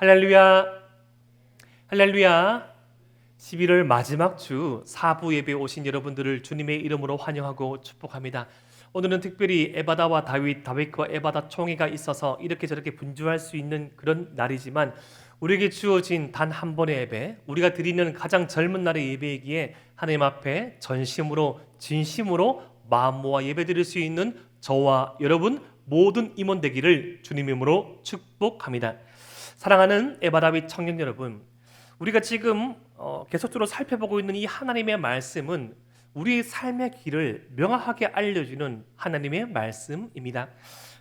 할렐루야, 할렐루야. 11월 마지막 주 4부 예배에 오신 여러분들을 주님의 이름으로 환영하고 축복합니다. 오늘은 특별히 에바다와 다윗과 에바다 총회가 있어서 이렇게 저렇게 분주할 수 있는 그런 날이지만 우리에게 주어진 단 한 번의 예배, 우리가 드리는 가장 젊은 날의 예배이기에 하나님 앞에 전심으로 진심으로 마음 모아 예배드릴 수 있는 저와 여러분 모든 임원 되기를 주님 이름으로 축복합니다. 사랑하는 에바다윗 청년 여러분, 우리가 지금 계속적으로 살펴보고 있는 이 하나님의 말씀은 우리의 삶의 길을 명확하게 알려주는 하나님의 말씀입니다.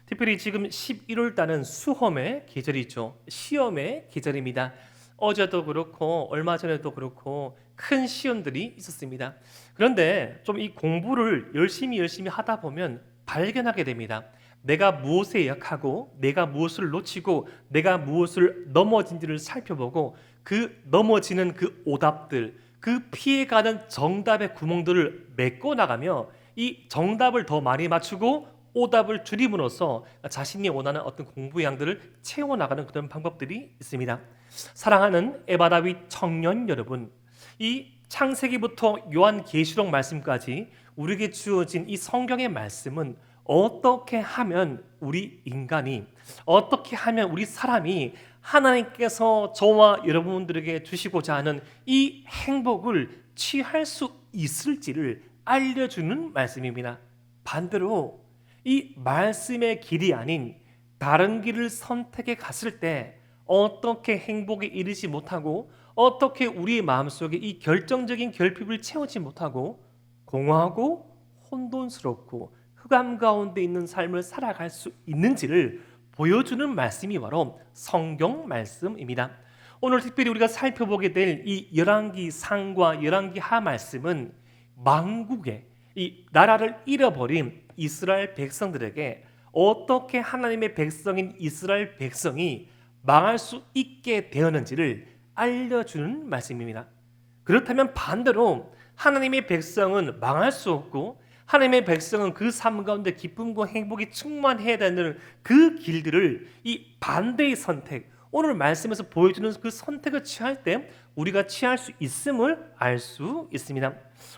특별히 지금 11월 달은 수험의 계절이죠. 시험의 계절입니다. 어제도 그렇고 얼마 전에도 그렇고 큰 시험들이 있었습니다. 그런데 좀 이 공부를 열심히 하다 보면 발견하게 됩니다. 내가 무엇에 약하고 내가 무엇을 놓치고 내가 무엇을 넘어진지를 살펴보고 그 넘어지는 그 오답들, 그 피해가는 정답의 구멍들을 메꿔 나가며 이 정답을 더 많이 맞추고 오답을 줄임으로써 자신이 원하는 어떤 공부 양들을 채워나가는 그런 방법들이 있습니다. 사랑하는 에바다윗 청년 여러분, 이 창세기부터 요한계시록 말씀까지 우리에게 주어진 이 성경의 말씀은 어떻게 하면 우리 인간이, 어떻게 하면 우리 사람이 하나님께서 저와 여러분들에게 주시고자 하는 이 행복을 취할 수 있을지를 알려주는 말씀입니다. 반대로 이 말씀의 길이 아닌 다른 길을 선택해 갔을 때 어떻게 행복에 이르지 못하고 어떻게 우리의 마음속에 이 결정적인 결핍을 채우지 못하고 공허하고 혼돈스럽고 흑암 가운데 있는 삶을 살아갈 수 있는지를 보여주는 말씀이 바로 성경 말씀입니다. 오늘 특별히 우리가 살펴보게 될 이 열왕기 상과 열왕기 하 말씀은 만국의 이 나라를 잃어버린 이스라엘 백성들에게 어떻게 하나님의 백성인 이스라엘 백성이 망할 수 있게 되었는지를 알려주는 말씀입니다. 그렇다면 반대로 하나님의 백성은 망할 수 없고 하나님의 백성은 그 삶 가운데 기쁨과 행복이 충만해야 되는 그 길들을 이 반대의 선택, 오늘 말씀에서 보여주는 그 선택을 취할 때 우리가 취할 수 있음을 알 수 있습니다.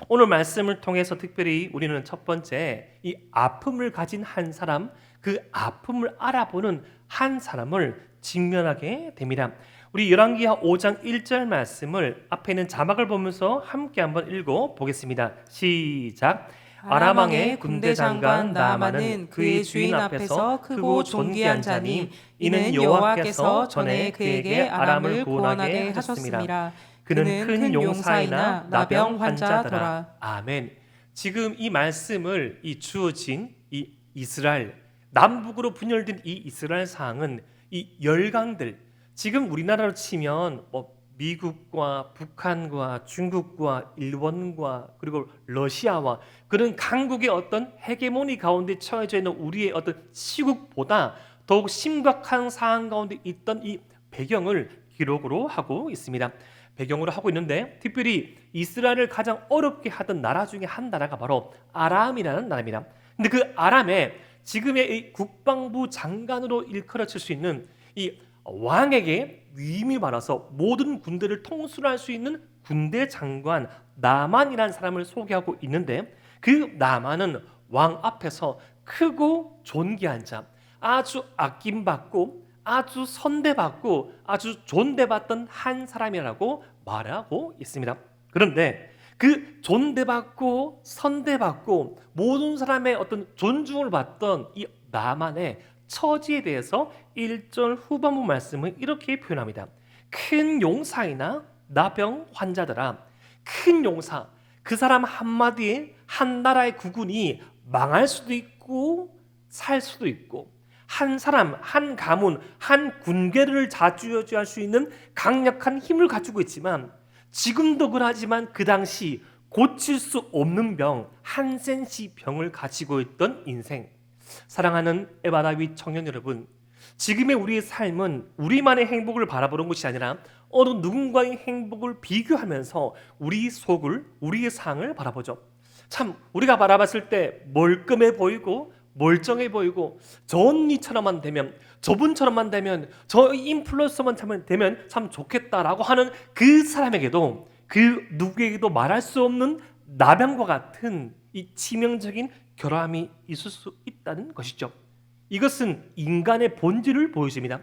오늘 말씀을 통해서 특별히 우리는 첫 번째 이 아픔을 가진 한 사람, 그 아픔을 알아보는 한 사람을 직면하게 됩니다. 우리 열왕기하 5장 1절 말씀을 앞에 있는 자막을 보면서 함께 한번 읽어 보겠습니다. 시작. 아람 왕의 군대 장관 나아만은 그의 주인 앞에서 크고 존귀한 자니 이는 여호와께서 전에 그에게 아람을 구원하게 하셨습니다. 그는 큰 용사이나 나병 환자더라. 아멘. 지금 이 말씀을 이 주어진 이 이스라엘 남북으로 분열된 이 이스라엘 상황은 이 열강들, 지금 우리나라로 치면 미국과 북한과 중국과 일본과 그리고 러시아와 그런 강국의 어떤 헤게모니 가운데 처해져 있는 우리의 어떤 시국보다 더욱 심각한 상황 가운데 있던 이 배경을 기록으로 하고 있습니다. 배경으로 하고 있는데 특별히 이스라엘을 가장 어렵게 하던 나라 중에 한 나라가 바로 아람이라는 나라입니다. 근데 그 아람에 지금의 이 국방부 장관으로 일컬어질 수 있는 이 왕에게 위임이 받아서 모든 군대를 통수할 수 있는 군대 장관 나만이라는 사람을 소개하고 있는데 그 나만은 왕 앞에서 크고 존귀한 자, 아주 아낌받고 아주 선대받고 아주 존대받던 한 사람이라고 말하고 있습니다. 그런데 그 존대받고 선대받고 모든 사람의 어떤 존중을 받던 이 나만의 처지에 대해서 1절 후반부 말씀은 이렇게 표현합니다. 큰 용사이나 나병 환자들아. 큰 용사, 그 사람 한마디에 한 나라의 국군이 망할 수도 있고 살 수도 있고 한 사람, 한 가문, 한 군대를 자주유지할 수 있는 강력한 힘을 가지고 있지만 지금도 그러하지만 그 당시 고칠 수 없는 병, 한센시 병을 가지고 있던 인생. 사랑하는 에바다윗 청년 여러분, 지금의 우리의 삶은 우리만의 행복을 바라보는 것이 아니라 어느 누군가의 행복을 비교하면서 우리 속을, 우리의 상을 바라보죠. 참 우리가 바라봤을 때 멀끔해 보이고 멀쩡해 보이고 저 언니처럼만 되면, 저분처럼만 되면, 저 인플루언서만 되면 참 좋겠다라고 하는 그 사람에게도, 그 누구에게도 말할 수 없는 나병과 같은 이 치명적인 결함이 있을 수 있다는 것이죠. 이것은 인간의 본질을 보여줍니다.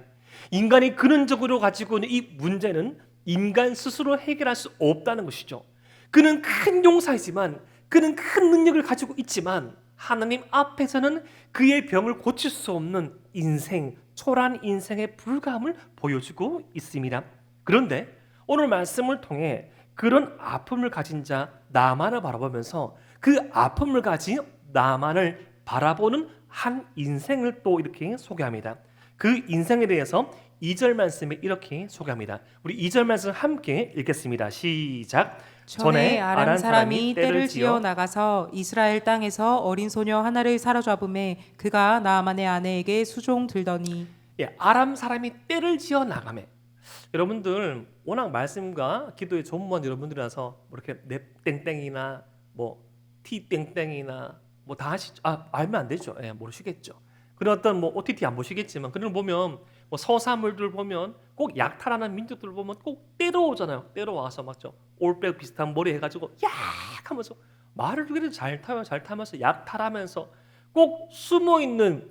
인간이 근원적으로 가지고 있는 이 문제는 인간 스스로 해결할 수 없다는 것이죠. 그는 큰 용사이지만, 그는 큰 능력을 가지고 있지만 하나님 앞에서는 그의 병을 고칠 수 없는 인생, 초라한 인생의 불감을 보여주고 있습니다. 그런데 오늘 말씀을 통해 그런 아픔을 가진 자 나만을 바라보면서 그 아픔을 가진 나만을 바라보는 한 인생을 또 이렇게 소개합니다. 그 인생에 대해서 2절 말씀에 이렇게 소개합니다. 우리 2절 말씀 함께 읽겠습니다. 시작. 전에 아람 사람이 떼를 지어 나가서 이스라엘 땅에서 어린 소녀 하나를 사로잡음에 그가 나아만의 아내에게 수종 들더니. 예, 아람 사람이 떼를 지어 나가매. 여러분들 워낙 말씀과 기도에 전무한 여러분들이라서 뭐 이렇게 넵 땡땡이나 뭐 티 땡땡이나 뭐 다 아시죠? 알면 안 되죠. 예, 모르시겠죠. 그런 어떤 뭐 OTT 안 보시겠지만 그런 보면 뭐 서사물들 보면 꼭 약탈하는 민족들 보면 꼭 때려오잖아요. 때려와서 막죠. 올백 비슷한 머리 해가지고 약 하면서 말을 그래도 잘 타면서 약탈하면서 꼭 숨어있는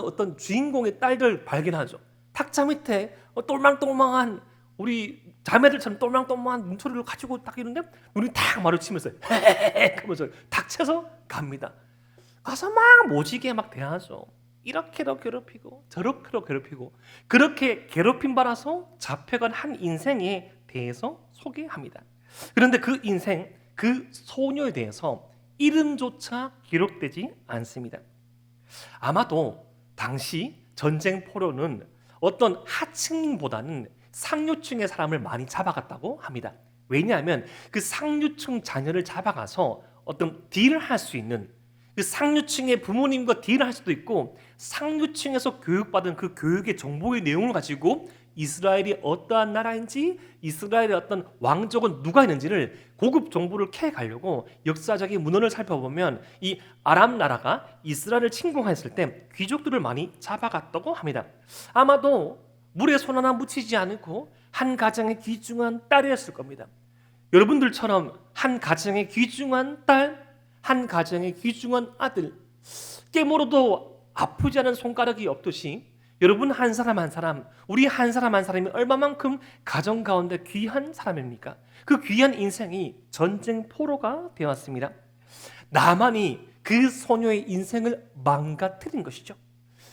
어떤 주인공의 딸들 발견하죠. 탁자 밑에 똘망똘망한 우리 자매들처럼 똘망똘망한 눈초리를 가지고 딱 이러는데 눈이 탁 마주치면서 헤헤헤 하면서 닥쳐서 갑니다. 가서 막 모지게 막 대하죠. 이렇게도 괴롭히고 저렇게도 괴롭히고, 그렇게 괴롭힘 받아서 잡혀간 한 인생에 대해서 소개합니다. 그런데 그 인생, 그 소녀에 대해서 이름조차 기록되지 않습니다. 아마도 당시 전쟁 포로는 어떤 하층민보다는 상류층의 사람을 많이 잡아갔다고 합니다. 왜냐하면 그 상류층 자녀를 잡아가서 어떤 딜을 할 수 있는, 그 상류층의 부모님과 딜을 할 수도 있고, 상류층에서 교육받은 그 교육의 정보의 내용을 가지고 이스라엘이 어떠한 나라인지, 이스라엘의 어떤 왕족은 누가 있는지를 고급 정보를 캐가려고 역사적인 문헌을 살펴보면 이 아람 나라가 이스라엘을 침공했을 때 귀족들을 많이 잡아갔다고 합니다. 아마도 물에 손 하나 묻히지 않고 한 가정의 귀중한 딸이었을 겁니다. 여러분들처럼 한 가정의 귀중한 딸, 한 가정의 귀중한 아들, 깨물어도 아프지 않은 손가락이 없듯이 여러분 한 사람 한 사람, 우리 한 사람 한 사람이 얼마만큼 가정 가운데 귀한 사람입니까? 그 귀한 인생이 전쟁 포로가 되었습니다. 나만이 그 소녀의 인생을 망가뜨린 것이죠.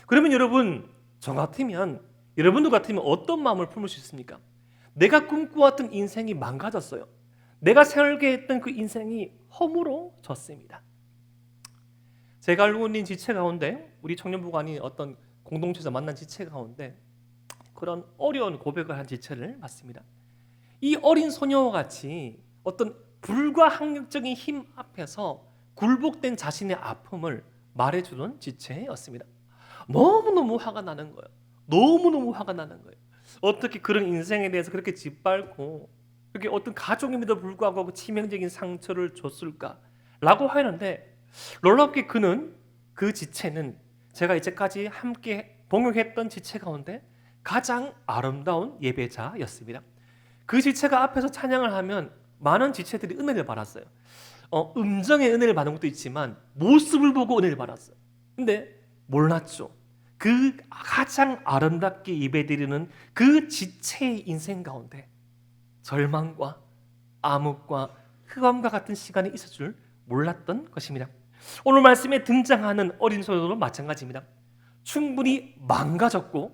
그러면 여러분, 저 같으면, 여러분들 같으면 어떤 마음을 품을 수 있습니까? 내가 꿈꾸었던 인생이 망가졌어요. 내가 설계했던 그 인생이 허물어졌습니다. 제가 알고 있는 지체 가운데, 우리 청년부가 아닌 어떤 공동체에서 만난 지체 가운데 그런 어려운 고백을 한 지체를 봤습니다. 이 어린 소녀와 같이 어떤 불가항력적인 힘 앞에서 굴복된 자신의 아픔을 말해주는 지체였습니다. 너무너무 화가 나는 거예요. 너무너무 화가 나는 거예요. 어떻게 그런 인생에 대해서 그렇게 짓밟고 그렇게 어떤 가족임에도 불구하고 그 치명적인 상처를 줬을까라고 하는데, 놀랍게 그는, 그 지체는 제가 이제까지 함께 봉역했던 지체 가운데 가장 아름다운 예배자였습니다. 그 지체가 앞에서 찬양을 하면 많은 지체들이 은혜를 받았어요. 음정의 은혜를 받는 것도 있지만 모습을 보고 은혜를 받았어요. 근데 몰랐죠. 그 가장 아름답게 예배드리는 그 지체의 인생 가운데 절망과 암흑과 흑암과 같은 시간이 있을 줄 몰랐던 것입니다. 오늘 말씀에 등장하는 어린 소녀도 마찬가지입니다. 충분히 망가졌고,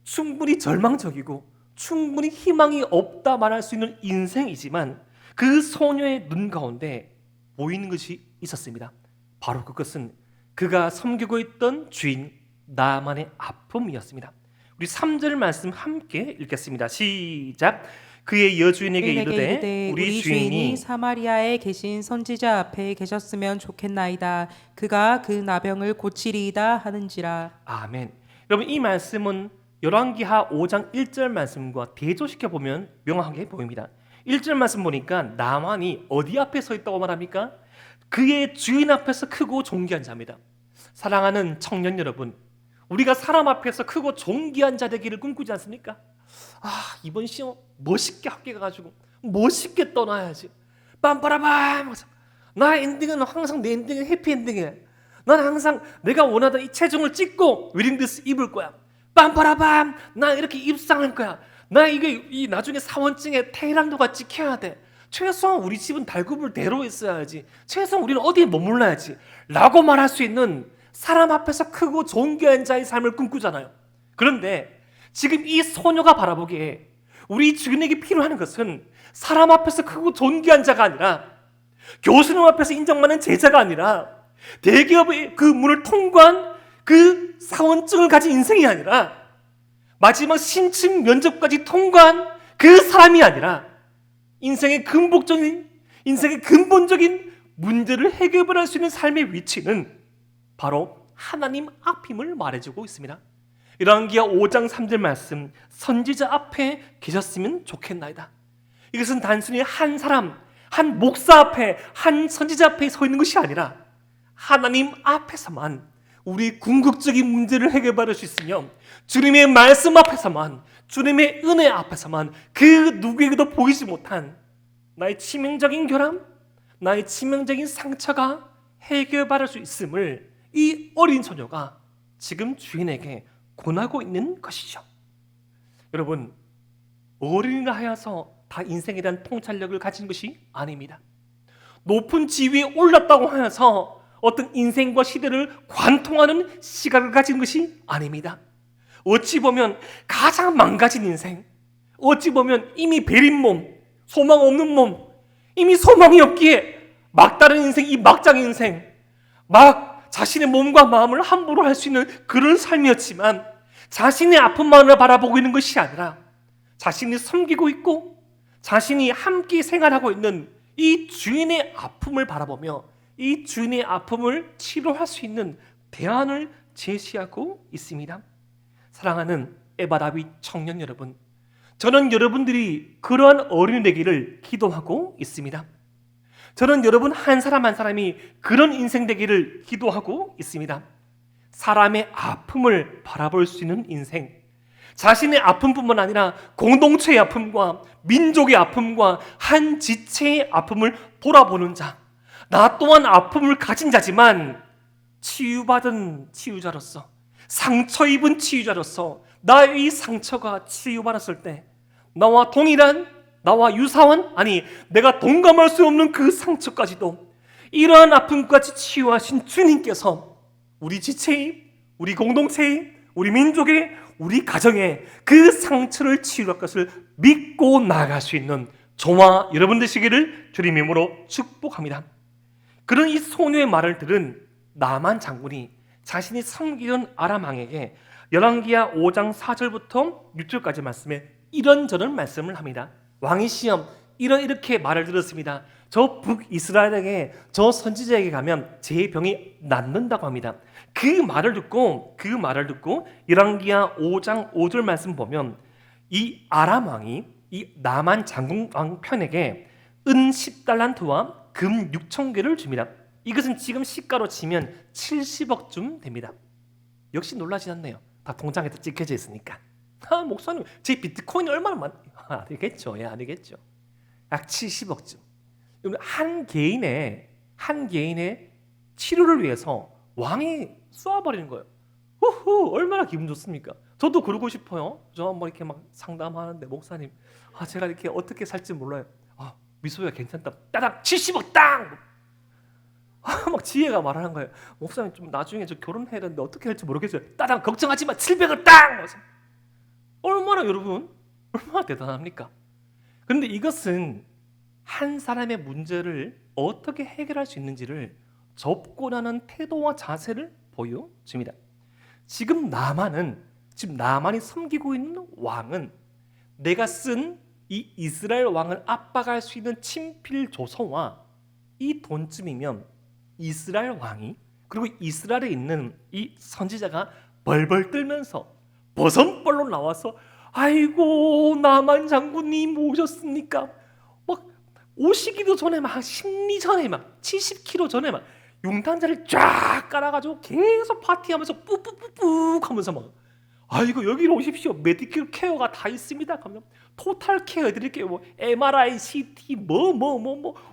충분히 절망적이고, 충분히 희망이 없다 말할 수 있는 인생이지만 그 소녀의 눈 가운데 보이는 것이 있었습니다. 바로 그것은 그가 섬기고 있던 주인 나만의 아픔이었습니다. 우리 3절 말씀 함께 읽겠습니다. 시작. 그의 여주인에게 이르되 우리 주인이 사마리아에 계신 선지자 앞에 계셨으면 좋겠나이다. 그가 그 나병을 고치리이다 하는지라. 아멘. 여러분, 이 말씀은 열왕기하 5장 1절 말씀과 대조시켜 보면 명확하게 보입니다. 1절 말씀 보니까 나만이 어디 앞에 서 있다고 말합니까? 그의 주인 앞에서 크고 존귀한 자입니다. 사랑하는 청년 여러분, 우리가 사람 앞에서 크고 존귀한 자 되기를 꿈꾸지 않습니까? 이번 시험 멋있게 합격해가지고 멋있게 떠나야지. 빰빠라밤. 나의 엔딩은 항상 내 엔딩은 해피엔딩이야. 난 항상 내가 원하던 이 체중을 찍고 웨딩드레스 입을 거야. 빰빠라밤. 나 이렇게 입상할 거야. 나 이 나중에 사원증에 테헤란도가 찍혀야 돼. 최소한 우리 집은 달구불 대로 있어야지. 최소한 우리는 어디에 머물러야지 라고 말할 수 있는 사람 앞에서 크고 존귀한 자의 삶을 꿈꾸잖아요. 그런데 지금 이 소녀가 바라보기에 우리 주인에게 필요한 것은 사람 앞에서 크고 존귀한 자가 아니라, 교수님 앞에서 인정받는 제자가 아니라, 대기업의 그 문을 통과한 그 사원증을 가진 인생이 아니라, 마지막 신층 면접까지 통과한 그 사람이 아니라, 인생의 근본적인 문제를 해결할 수 있는 삶의 위치는 바로 하나님 앞임을 말해주고 있습니다. 열왕기하 5장 3절 말씀, 선지자 앞에 계셨으면 좋겠나이다. 이것은 단순히 한 사람, 한 목사 앞에, 한 선지자 앞에 서 있는 것이 아니라 하나님 앞에서만 우리 궁극적인 문제를 해결받을 수 있으며, 주님의 말씀 앞에서만, 주님의 은혜 앞에서만 그 누구에게도 보이지 못한 나의 치명적인 결함, 나의 치명적인 상처가 해결받을 수 있음을 이 어린 소녀가 지금 주인에게 권하고 있는 것이죠. 여러분, 어린이라 하여서 다 인생에 대한 통찰력을 가진 것이 아닙니다. 높은 지위에 올랐다고 하여서 어떤 인생과 시대를 관통하는 시각을 가진 것이 아닙니다. 어찌 보면 가장 망가진 인생, 어찌 보면 이미 베린 몸, 소망 없는 몸, 이미 소망이 없기에 막다른 인생, 이 막장 인생, 막 자신의 몸과 마음을 함부로 할 수 있는 그런 삶이었지만, 자신의 아픔만을 바라보고 있는 것이 아니라 자신이 섬기고 있고 자신이 함께 생활하고 있는 이 주인의 아픔을 바라보며 이 주인의 아픔을 치료할 수 있는 대안을 제시하고 있습니다. 사랑하는 에바다윗 청년 여러분, 저는 여러분들이 그러한 어른이 되기를 기도하고 있습니다. 저는 여러분 한 사람 한 사람이 그런 인생 되기를 기도하고 있습니다. 사람의 아픔을 바라볼 수 있는 인생, 자신의 아픔뿐만 아니라 공동체의 아픔과 민족의 아픔과 한 지체의 아픔을 돌아보는 자, 나 또한 아픔을 가진 자지만 치유받은 치유자로서, 상처 입은 치유자로서 나의 이 상처가 치유받았을 때 나와 동일한, 나와 유사한, 아니 내가 동감할 수 없는 그 상처까지도 이러한 아픔까지 치유하신 주님께서 우리 지체의, 우리 공동체의, 우리 민족의, 우리 가정의 그 상처를 치유할 것을 믿고 나아갈 수 있는 저와 여러분 되시기를 주님 이름으로 축복합니다. 그런 이 소녀의 말을 들은 나만 장군이 자신이 섬기던 아람 왕에게 열왕기하 5장 4절부터 6절까지 말씀에 이런저런 말씀을 합니다. 왕이 시험 이렇게 말을 들었습니다. 저 북이스라엘에게, 저 선지자에게 가면 제 병이 낫는다고 합니다. 그 말을 듣고 열왕기하 5장 5절 말씀 보면 이 아람 왕이 이 나만 장군 왕 편에게 은 10달란트와 금 6,000개를 줍니다. 이것은 지금 시가로 치면 70억쯤 됩니다. 역시 놀라지 않네요. 다 통장에 다 찍혀져 있으니까. 목사님, 제 비트코인이 얼마나 아니겠죠? 아니겠죠. 약 70억쯤. 한 개인의 치료를 위해서 왕이 쏘아버리는 거예요. 후후, 얼마나 기분 좋습니까? 저도 그러고 싶어요. 저 한번 이렇게 막 상담하는데, 목사님, 제가 이렇게 어떻게 살지 몰라요. 미소야 괜찮다. 따닥 70억 땅. 막 지혜가 말하는 거예요. 목사님 좀 나중에 저 결혼해야 되는데 어떻게 할지 모르겠어요. 따닥 걱정하지 마. 700억 땅. 얼마나 여러분, 얼마나 대단합니까? 그런데 이것은 한 사람의 문제를 어떻게 해결할 수 있는지를 접근하는 태도와 자세를 보여줍니다. 지금 나만이 섬기고 있는 왕은 내가 쓴 이 이스라엘 왕을 압박할 수 있는 친필 조서와 이 돈쯤이면 이스라엘 왕이, 그리고 이스라엘에 있는 이 선지자가 벌벌 떨면서 버선벌로 나와서 아이고 나만 장군님 오셨습니까? 막 오시기도 전에 막 심리 전에 막 70km 전에 막 용탄자를 쫙 깔아가지고 계속 파티하면서 뿌뿌뿌뿌 하면서 막 아이고 여기로 오십시오. 메디컬 케어가 다 있습니다. 하면서 토탈 케어 해드릴게요. 뭐 MRI, CT 뭐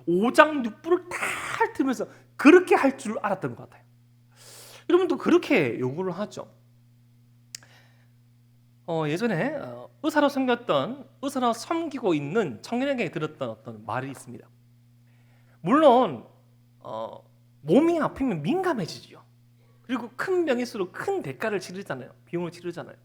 오장육부를 다 핥으면서 그렇게 할 줄 알았던 것 같아요. 여러분도 그렇게 요구를 하죠. 예전에 의사로 섬기고 있는 청년에게 들었던 어떤 말이 있습니다. 물론 몸이 아프면 민감해지죠. 그리고 큰 병일수록 큰 대가를 치르잖아요. 비용을 치르잖아요.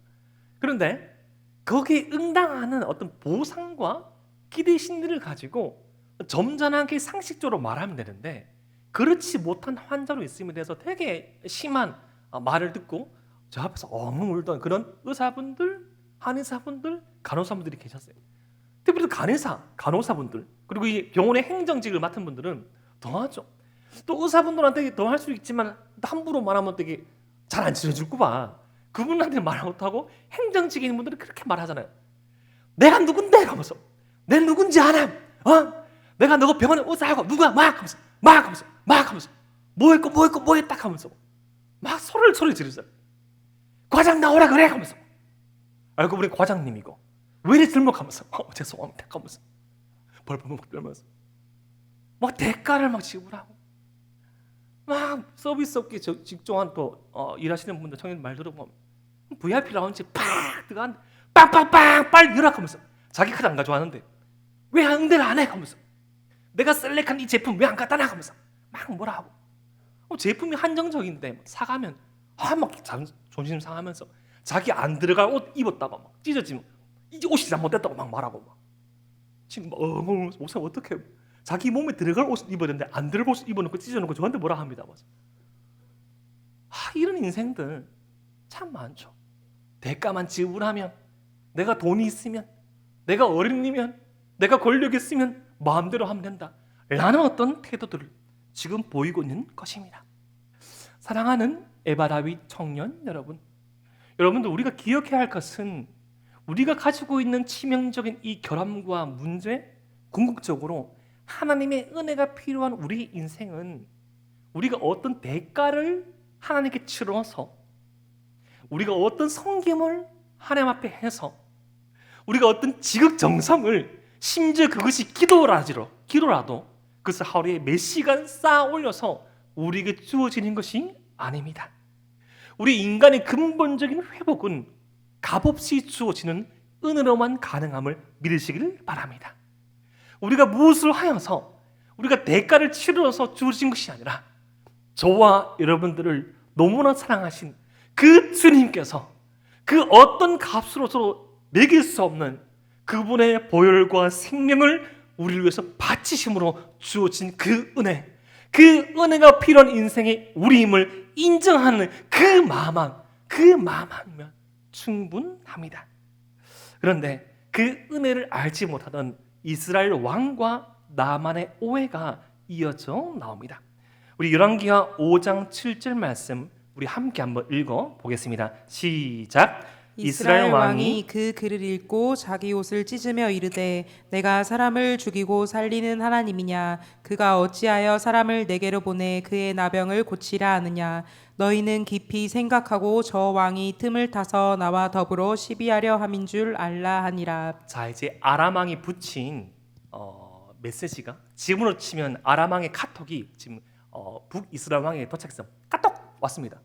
그런데 거기에 응당하는 어떤 보상과 기대 심리를 가지고 점잖하게 상식적으로 말하면 되는데 그렇지 못한 환자로 있음에 대해서 되게 심한 말을 듣고 저 앞에서 엉엉 울던 그런 의사분들, 한의사분들, 간호사분들이 계셨어요. 특별히 간호사분들 그리고 이 병원의 행정직을 맡은 분들은 더하죠. 또 의사분들한테 더 할 수 있지만 함부로 말하면 되게 잘 안 치료해줄 거봐. 그분한테 말 못하고 행정직에 있는 분들은 그렇게 말하잖아요. 내가 누군데? 하면서 내 누군지 알아? 내가 너가 병원에 의사하고 누가 막 하면서 뭐 했고 딱 하면서 막 소리 지르잖아. 과장 나오라 그래 하면서 알고 보니 과장님이고 왜 이리 들먹하면서 죄송합니다 하면서 벌벌 떨면서 막 대가를 막 지불하고 막 서비스업계 직종한 또 일하시는 분들 청년 말 들어보면 VIP 라운지 팍 들어가는데 빵빵빵 빨리 열어 하면서 자기 카드 안 가져왔는데 왜 응대를 안 해 하면서 내가 셀렉한 이 제품 왜 안 갖다 놔 하면서 막 뭐라 하고 제품이 한정적인데 사가면 막 존심 상하면서 자기 안 들어갈 옷 입었다가 막 찢어지면 이제 옷이 잘못됐다고 막 말하고 막 지금 옷을 어떻게 자기 몸에 들어갈 옷을 입어야 되는데 안 들어갈 옷을 입어놓고 찢어놓고 저한테 뭐라 합니다. 이런 인생들 참 많죠. 대가만 지불하면 내가 돈이 있으면 내가 어른이면 내가 권력이 있으면 마음대로 하면 된다 라는 어떤 태도들을 지금 보이고 있는 것입니다. 사랑하는 에바다윗 청년 여러분들 우리가 기억해야 할 것은 우리가 가지고 있는 치명적인 이 결함과 문제 궁극적으로 하나님의 은혜가 필요한 우리 인생은 우리가 어떤 대가를 하나님께 치러서 우리가 어떤 섬김을 하나님 앞에 해서 우리가 어떤 지극정성을 심지어 그것이 기도라도 그것을 하루에 몇 시간 쌓아 올려서 우리에게 주어지는 것이 아닙니다. 우리 인간의 근본적인 회복은 값없이 주어지는 은혜로만 가능함을 믿으시길 바랍니다. 우리가 무엇을 하여서 우리가 대가를 치르어서 주어진 것이 아니라 저와 여러분들을 너무나 사랑하신 그 주님께서 그 어떤 값으로도 매길 수 없는 그분의 보혈과 생명을 우리를 위해서 바치심으로 주어진 그 은혜가 필요한 인생의 우리임을 인정하는 그 마음이면 충분합니다. 그런데 그 은혜를 알지 못하던 이스라엘 왕과 나만의 오해가 이어져 나옵니다. 우리 열왕기하 5장 7절 말씀 우리 함께 한번 읽어 보겠습니다. 시작. 이스라엘 왕이 그 글을 읽고 자기 옷을 찢으며 이르되 내가 사람을 죽이고 살리는 하나님이냐 그가 어찌하여 사람을 내게로 보내 그의 나병을 고치라 하느냐 너희는 깊이 생각하고 저 왕이 틈을 타서 나와 더불어 시비하려 함인 줄 알라 하니라. 자, 이제 아람 왕이 붙인 메시지가 지금으로 치면 아람 왕의 카톡이 지금 북이스라엘 왕에 도착해서 카톡 왔습니다.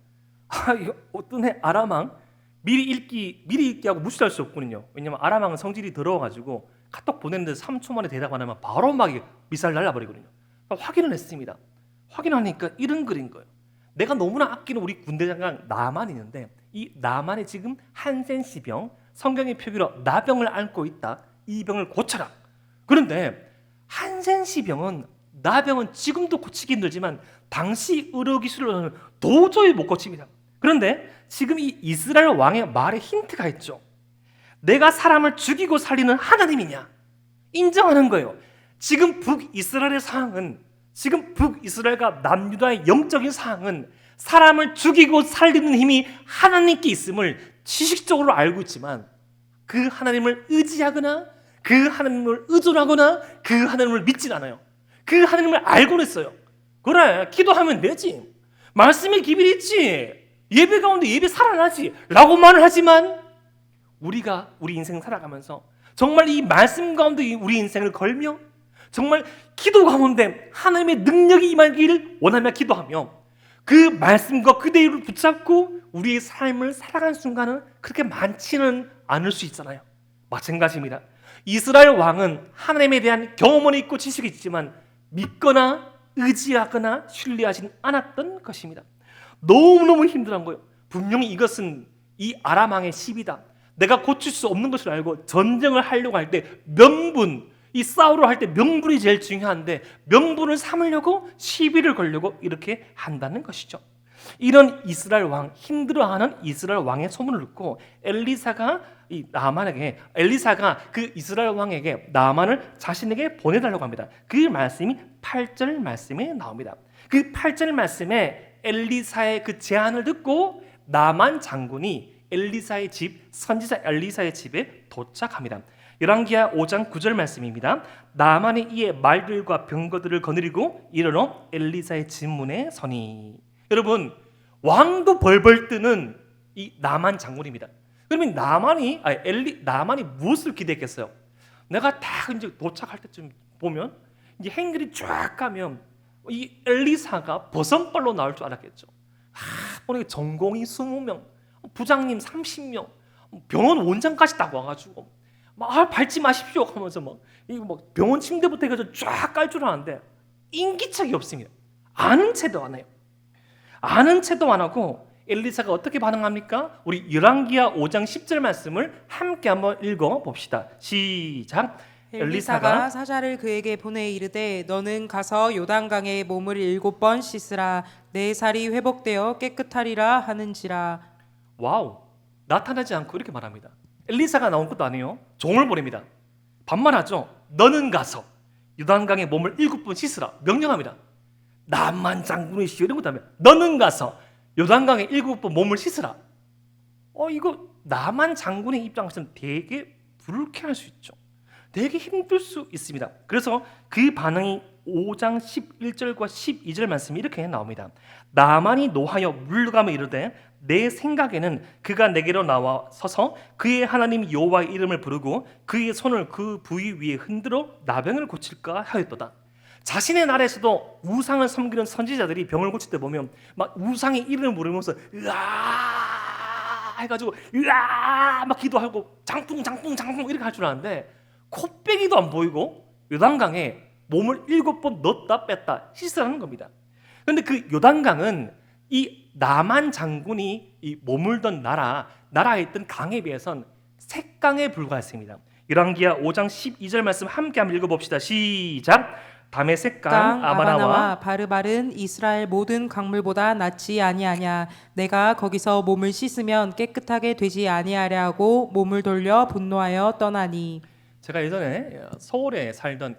이거 어떤 아람 왕 미리 읽기 하고 무시할 수 없거든요. 왜냐면 아람 왕은 성질이 더러워가지고 카톡 보내는데 3초 만에 대답 안 하면 바로 막 미사일 날라버리거든요. 확인을 했습니다. 확인하니까 이런 글인 거예요. 내가 너무나 아끼는 우리 군대 장관 나만 있는데 이 나만이 지금 한센시병 성경의 표기로 나병을 앓고 있다. 이 병을 고쳐라. 그런데 한센시병은 나병은 지금도 고치기 힘들지만 당시 의료기술로는 도저히 못 고칩니다. 그런데 지금 이 이스라엘 왕의 말에 힌트가 있죠. 내가 사람을 죽이고 살리는 하나님이냐 인정하는 거예요. 지금 북이스라엘의 상황은 지금 북이스라엘과 남유다의 영적인 상황은 사람을 죽이고 살리는 힘이 하나님께 있음을 지식적으로 알고 있지만 그 하나님을 의지하거나 그 하나님을 의존하거나 그 하나님을 믿진 않아요. 그 하나님을 알고는 있어요. 그래, 기도하면 되지. 말씀에 기밀이 있지. 예배 가운데 예배 살아나지. 라고 말을 하지만 우리가 우리 인생 살아가면서 정말 이 말씀 가운데 우리 인생을 걸며 정말 기도 가운데 하나님의 능력이 임하기를 원하며 기도하며 그 말씀과 그대로 붙잡고 우리의 삶을 살아가는 순간은 그렇게 많지는 않을 수 있잖아요. 마찬가지입니다. 이스라엘 왕은 하나님에 대한 경험은 있고 지식이 있지만 믿거나 의지하거나 신뢰하지 않았던 것입니다. 너무너무 힘들한 거예요. 분명히 이것은 이 아람 왕의 시비다. 내가 고칠 수 없는 것을 알고 전쟁을 하려고 할 때 명분, 이 싸우러 할 때 명분이 제일 중요한데 명분을 삼으려고 시비를 걸려고 이렇게 한다는 것이죠. 이런 이스라엘 왕, 힘들어하는 이스라엘 왕의 소문을 듣고 엘리사가 그 이스라엘 왕에게 나만을 자신에게 보내달라고 합니다. 그 말씀이 8절 말씀에 나옵니다. 그 8절 말씀에 엘리사의 그 제안을 듣고 나만 장군이 엘리사의 집, 선지자 엘리사의 집에 도착합니다. 열왕기하 5장 9절 말씀입니다. 나만이 이에 말들과 병거들을 거느리고 이르러 엘리사의 집 문에 서니. 여러분, 왕도 벌벌 뜨는 이 나만 장군입니다. 그러면 나만이 무엇을 기대했겠어요? 내가 딱 이제 도착할 때쯤 보면 이제 행길이 쫙 가면 이 엘리사가 버선발로 나올 줄 알았겠죠. 오늘 전공이 20명, 부장님 30명, 병원 원장까지 딱 와가지고 막 밟지 마십시오 하면서 막 병원 침대부터 해가지고 쫙 깔 줄 아는데 인기척이 없습니다. 아는 채도 안 해요. 아는 채도 안 하고 엘리사가 어떻게 반응합니까? 우리 열왕기하 5장 10절 말씀을 함께 한번 읽어봅시다. 시작. 엘리사가 사자를 그에게 보내 이르되 너는 가서 요단강에 몸을 7번 씻으라 내 살이 회복되어 깨끗하리라 하는지라. 와우, 나타나지 않고 이렇게 말합니다. 엘리사가 나온 것도 아니에요. 종을 보냅니다. 반말하죠. 너는 가서 요단강에 몸을 7번 씻으라 명령합니다. 나만 장군이시여 이런 것도 하면 너는 가서 요단강에 7번 몸을 씻으라. 이거 나만 장군의 입장에서는 되게 불쾌할 수 있죠. 되게 힘들 수 있습니다. 그래서 그 반응이 5장 11절과 12절 말씀이 이렇게 나옵니다. 나만이 노하여 물러가며 이르되 내 생각에는 그가 내게로 나와 서서 그의 하나님 여호와의 이름을 부르고 그의 손을 그 부위 위에 흔들어 나병을 고칠까 하였도다. 자신의 나라에서도 우상을 섬기는 선지자들이 병을 고칠 때 보면 막 우상의 이름을 부르면서 으아 해가지고 으아 막 기도하고 장풍 이렇게 할 줄 아는데 코빼기도 안 보이고 요단강에 몸을 7번 넣었다 뺐다 씻으라는 겁니다. 그런데 그 요단강은 이 나만 장군이 이 머물던 나라에 있던 강에 비해선 색강에 불과했습니다. 열왕기하 5장 12절 말씀 함께 한번 읽어봅시다. 시작. 다메섹강 아바나와 바르바른 이스라엘 모든 강물보다 낫지 아니하냐. 내가 거기서 몸을 씻으면 깨끗하게 되지 아니하랴 하고 몸을 돌려 분노하여 떠나니. 제가 예전에 서울에 살던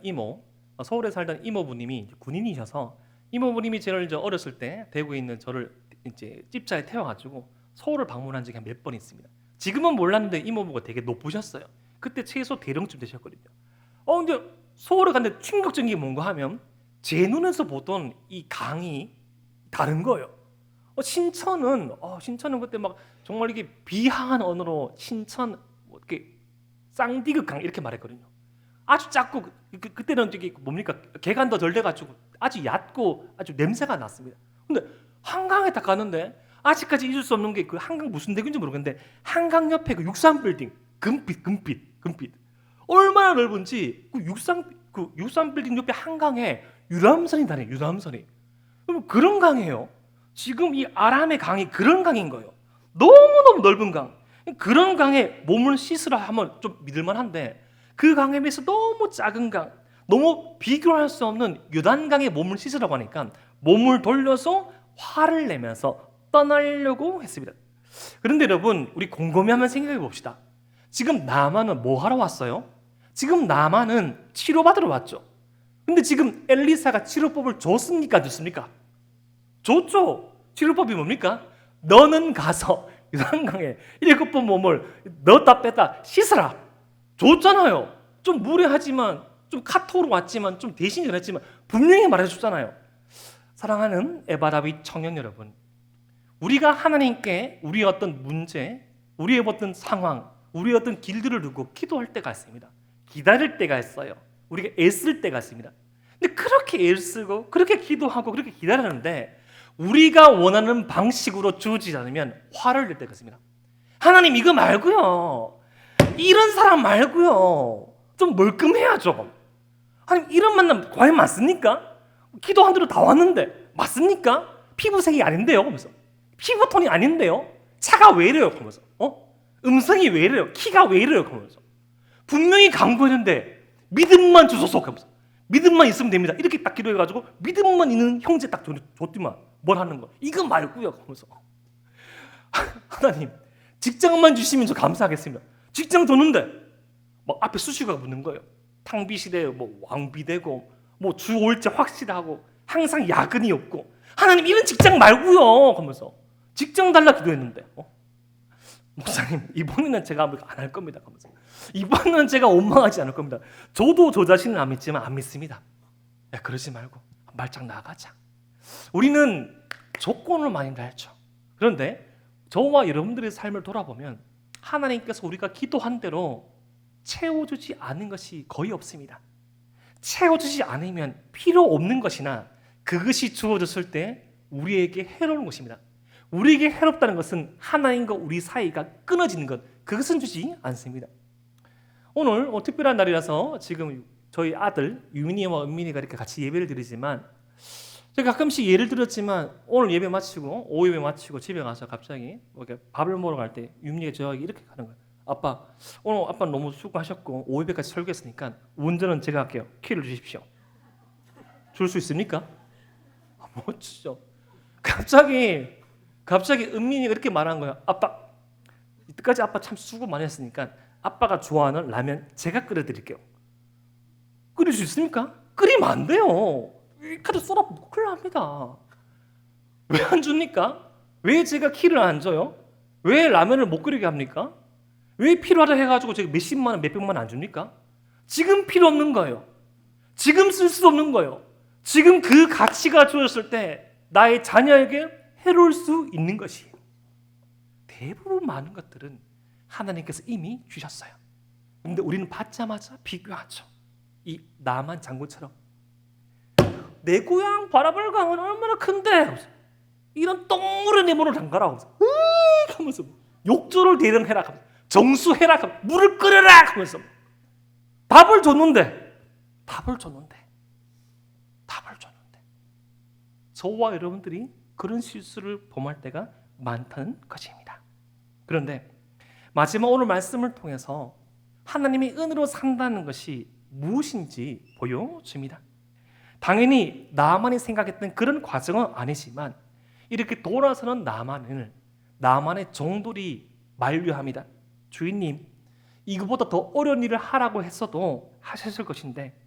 이모부님이 군인이셔서 이모부님이 저를 이제 어렸을 때 대구에 있는 저를 이제 집차에 태워가지고 서울을 방문한 적이 몇 번 있습니다. 지금은 몰랐는데 이모부가 되게 높으셨어요. 그때 최소 대령쯤 되셨거든요. 근데 서울에 갔는데 충격적인 게 뭔가 하면 제 눈에서 보던 이 강이 다른 거예요. 신천은 그때 막 정말 이게 비하한 언어로 신천 이렇게 쌍디귿강 이렇게 말했거든요. 아주 작고 그때는 되게 뭡니까 개간 더 덜 돼가지고 아주 얕고 아주 냄새가 났습니다. 근데 한강에 딱 갔는데 아직까지 잊을 수 없는 게 그 한강 무슨 대교인지 모르겠는데 한강 옆에 그 63빌딩 금빛 얼마나 넓은지 그 63빌딩 옆에 한강에 유람선이 다녀요. 유람선이. 그런 강이에요. 지금 이 아람의 강이 그런 강인 거예요. 너무너무 넓은 강. 그런 강에 몸을 씻으라 하면 좀 믿을만한데 그 강에 비해서 너무 작은 강, 너무 비교할 수 없는 요단강에 몸을 씻으라고 하니까 몸을 돌려서 화를 내면서 떠나려고 했습니다. 그런데 여러분, 우리 곰곰이 한번 생각해 봅시다. 지금 나만은 뭐 하러 왔어요? 지금 나만은 치료받으러 왔죠. 근데 지금 엘리사가 치료법을 줬습니까? 줬습니까? 줬죠. 치료법이 뭡니까? 너는 가서 요단강에 7번 몸을 넣었다 뺐다 씻어라. 줬잖아요. 좀 무례하지만 좀 카톡으로 왔지만 좀 대신 전했지만 분명히 말해줬잖아요. 사랑하는 에바다윗 청년 여러분, 우리가 하나님께 우리의 어떤 문제, 우리의 어떤 상황, 우리의 어떤 길들을 두고 기도할 때가 있습니다. 기다릴 때가 있어요. 우리가 애쓸 때가 있습니다. 근데 그렇게 애쓰고 그렇게 기도하고 그렇게 기다리는데 우리가 원하는 방식으로 주어지지 않으면 화를 낼 때가 있습니다. 하나님 이거 말고요, 이런 사람 말고요, 좀 멀끔해야죠. 하나님 이런 만남 과연 맞습니까? 기도한 대로 다 왔는데 맞습니까? 피부색이 아닌데요? 하면서 피부톤이 아닌데요? 차가 왜 이래요? 하면서 음성이 왜 이래요? 키가 왜 이래요? 하면서 분명히 강구했는데 믿음만 주소서 하면서 믿음만 있으면 됩니다. 이렇게 딱 기도해가지고 믿음만 있는 형제 딱 줬더만 뭘 하는 거? 이거 말고요. 하면서 하나님 직장만 주시면 저 감사하겠습니다. 직장 줬는데 막 앞에 수식어가 붙는 거예요. 탕비실에 뭐 왕비되고 뭐 주 올지 확실하고 항상 야근이 없고 하나님 이런 직장 말고요. 하면서 직장 달라 기도했는데 목사님 이번에는 제가 안 할 겁니다. 하면서 이번에는 제가 원망하지 않을 겁니다. 저도 저 자신을 안 믿지만 안 믿습니다. 야 그러지 말고 말짝 나가자. 우리는 조건을 많이 달죠. 그런데 저와 여러분들의 삶을 돌아보면 하나님께서 우리가 기도한 대로 채워주지 않은 것이 거의 없습니다. 채워주지 않으면 필요 없는 것이나 그것이 주어졌을 때 우리에게 해로운 것입니다. 우리에게 해롭다는 것은 하나님과 우리 사이가 끊어지는 것, 그것은 주지 않습니다. 오늘 특별한 날이라서 지금 저희 아들 유민이와 은민이가 이렇게 같이 예배를 드리지만 제가 가끔씩 예를 들었지만 오늘 예배 마치고 오후 예배 마치고 집에 가서 갑자기 이렇게 밥을 먹으러 갈 때 유민이가 저에게 이렇게 하는 거예요. 아빠 오늘 아빠 너무 수고하셨고 오후 예배까지 설교했으니까 운전은 제가 할게요. 키를 주십시오. 줄 수 있습니까? 못 주죠. 갑자기 은민이가 이렇게 말한 거예요. 아빠 이때까지 아빠 참 수고 많이 했으니까 아빠가 좋아하는 라면 제가 끓여드릴게요. 끓일 수 있습니까? 끓이면 안 돼요. 이 카드 쏟아붓고 큰일 납니다. 왜 안 줍니까? 왜 제가 키를 안 줘요? 왜 라면을 못 끓이게 합니까? 왜 필요하다 해가지고 제가 몇십만 원, 몇백만 원 안 줍니까? 지금 필요 없는 거예요. 지금 쓸 수 없는 거예요. 지금 그 가치가 주어졌을 때 나의 자녀에게 해로울 수 있는 것이에요. 대부분 많은 것들은 하나님께서 이미 주셨어요. 그런데 우리는 받자마자 비교하죠. 이 나만 장군처럼 내 고향 바라벌강은 얼마나 큰데 이런 똥물에 내 몸을 담가라 하면서 욕조를 대령해라 하면서 정수해라 하면서 물을 끓여라 하면서 밥을 줬는데 저와 여러분들이 그런 실수를 범할 때가 많다는 것입니다. 그런데 마지막 오늘 말씀을 통해서 하나님의 은혜로 산다는 것이 무엇인지 보여줍니다. 당연히 나만이 생각했던 그런 과정은 아니지만 이렇게 돌아서는 나만의 종들이 만류합니다. 주인님, 이거보다 더 어려운 일을 하라고 했어도 하셨을 것인데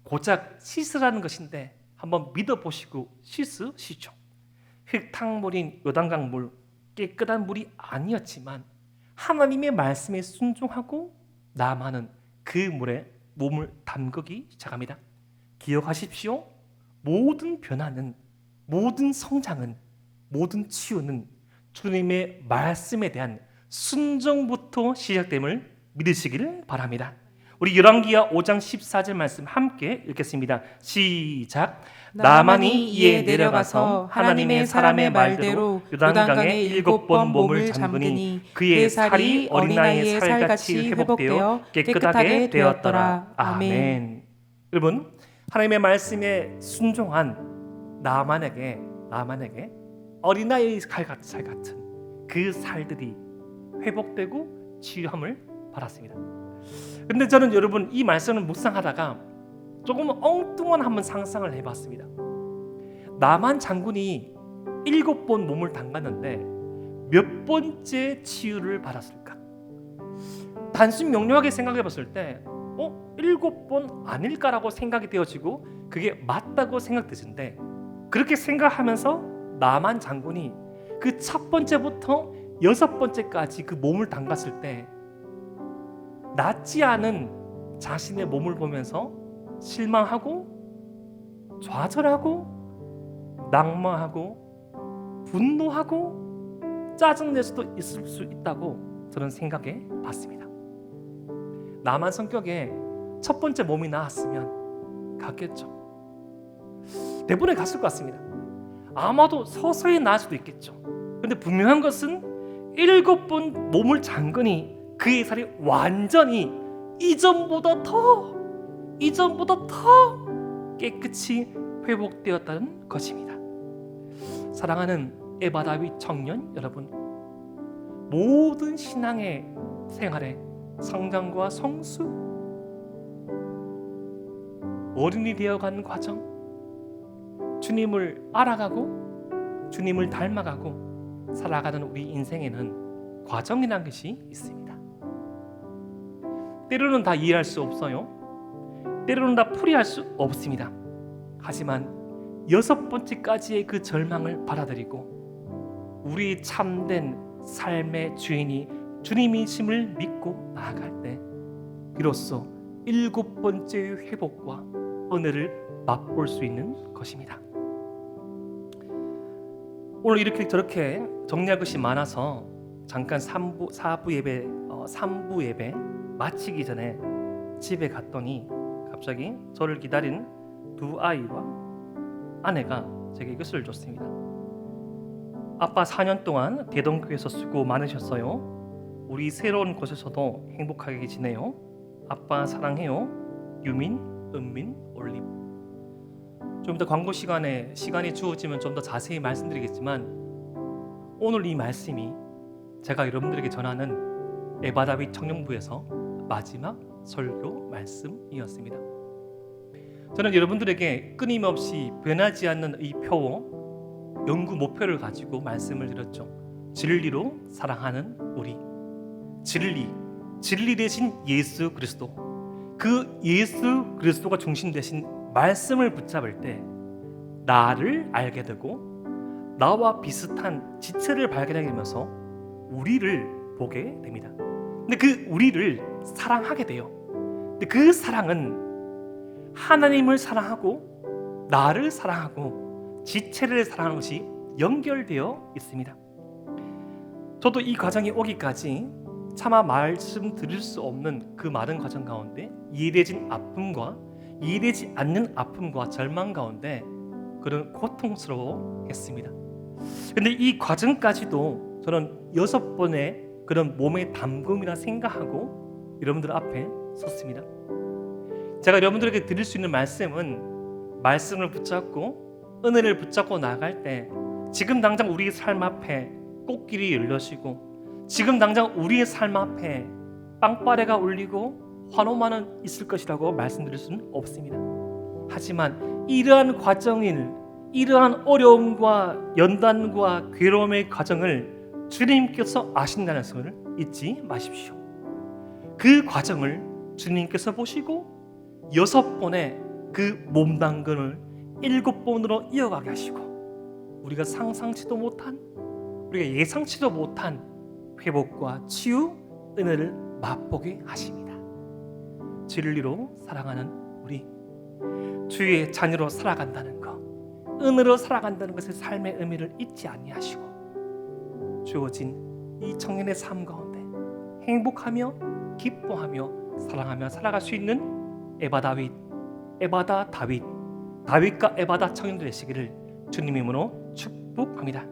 고작 씻으라는 것인데 한번 믿어보시고 씻으시죠. 흙탕물인 요단강 물, 깨끗한 물이 아니었지만 하나님의 말씀에 순종하고 나만은 그 물에 몸을 담그기 시작합니다. 기억하십시오. 모든 변화는, 모든 성장은, 모든 치유는 주님의 말씀에 대한 순종부터 시작됨을 믿으시기를 바랍니다. 우리 열왕기하 5장 14절 말씀 함께 읽겠습니다. 시작. 나만이 이에 내려가서 하나님의 사람의 말대로 요단강에 7번 몸을 잠그니 그의 살이 어린아이의 살같이 회복되어 깨끗하게 되었더라. 아멘. 여러분, 하나님의 말씀에 순종한 나만에게 어린아이의 살 같은 그 살들이 회복되고 치유함을 받았습니다. 근데 저는 여러분 이 말씀을 묵상하다가 조금 엉뚱한 한번 상상을 해봤습니다. 나만 장군이 7번 몸을 담갔는데 몇 번째 치유를 받았을까? 단순 명료하게 생각해봤을 때 7번 아닐까라고 생각이 되어지고 그게 맞다고 생각되는데 그렇게 생각하면서 나만 장군이 그 첫 번째부터 6번째까지 그 몸을 담갔을 때 낫지 않은 자신의 몸을 보면서 실망하고 좌절하고 낙마하고 분노하고 짜증낼 수도 있을 수 있다고 저는 생각해 봤습니다. 남한 성격에 첫 번째 몸이 나았으면 갔겠죠. 대부분에 갔을 것 같습니다. 아마도 서서히 나을 수도 있겠죠. 근데 분명한 것은 7번 몸을 잠그니 그의 살이 완전히 이전보다 더 깨끗이 회복되었다는 것입니다. 사랑하는 에바 다윗 청년 여러분, 모든 신앙의 생활에 성장과 성수, 어른이 되어가는 과정, 주님을 알아가고 주님을 닮아가고 살아가는 우리 인생에는 과정이라는 것이 있습니다. 때로는 다 이해할 수 없어요. 때로는 다 풀이할 수 없습니다. 하지만 6번째까지의 그 절망을 받아들이고 우리 참된 삶의 주인이 주님이심을 믿고 나아갈 때 비로소 7번째의 회복과 은혜를 맛볼 수 있는 것입니다. 오늘 이렇게 저렇게 정리할 것이 많아서 잠깐 3부 예배 마치기 전에 집에 갔더니 갑자기 저를 기다린 두 아이와 아내가 제게 이것을 줬습니다. 아빠 4년 동안 대동교회에서 수고 많으셨어요. 우리 새로운 곳에서도 행복하게 지내요. 아빠 사랑해요. 유민, 은민, 올림. 좀 더 광고 시간에 시간이 주어지면 좀 더 자세히 말씀드리겠지만 오늘 이 말씀이 제가 여러분들에게 전하는 에바 다윗 청년부에서 마지막 설교 말씀이었습니다. 저는 여러분들에게 끊임없이 변하지 않는 이 표어, 연구 목표를 가지고 말씀을 드렸죠. 진리로 사랑하는 우리. 진리 대신 예수 그리스도. 그 예수 그리스도가 중심 대신 말씀을 붙잡을 때 나를 알게 되고 나와 비슷한 지체를 발견하게 되면서 우리를 보게 됩니다. 근데 그 우리를 사랑하게 돼요. 근데 그 사랑은 하나님을 사랑하고 나를 사랑하고 지체를 사랑하는 것이 연결되어 있습니다. 저도 이 과정이 오기까지 차마 말씀드릴 수 없는 그 많은 과정 가운데 이해되진 아픔과 이해되지 않는 아픔과 절망 가운데 그런 고통스러워했습니다. 근데 이 과정까지도 저는 6번의 그런 몸의 담금이라 생각하고 여러분들 앞에 섰습니다. 제가 여러분들에게 드릴 수 있는 말씀은 말씀을 붙잡고 은혜를 붙잡고 나아갈 때 지금 당장 우리의 삶 앞에 꽃길이 열려지고 지금 당장 우리의 삶 앞에 빵빠레가 울리고 환호만은 있을 것이라고 말씀드릴 수는 없습니다. 하지만 이러한 과정을 이러한 어려움과 연단과 괴로움의 과정을 주님께서 아신다는 것을 잊지 마십시오. 그 과정을 주님께서 보시고 6번의 그 몸담근을 7번으로 이어가게 하시고 우리가 상상치도 못한 우리가 예상치도 못한 회복과 치유 은혜를 맛보게 하십니다. 진리로 사랑하는 우리 주의 자녀로 살아간다는 것, 은혜로 살아간다는 것의 삶의 의미를 잊지 아니하시고 주어진 이 청년의 삶 가운데 행복하며 기뻐하며 사랑하며 살아갈 수 있는 에바다 다윗, 다윗과 에바다 청년들 되시기를 주님 이름으로 축복합니다.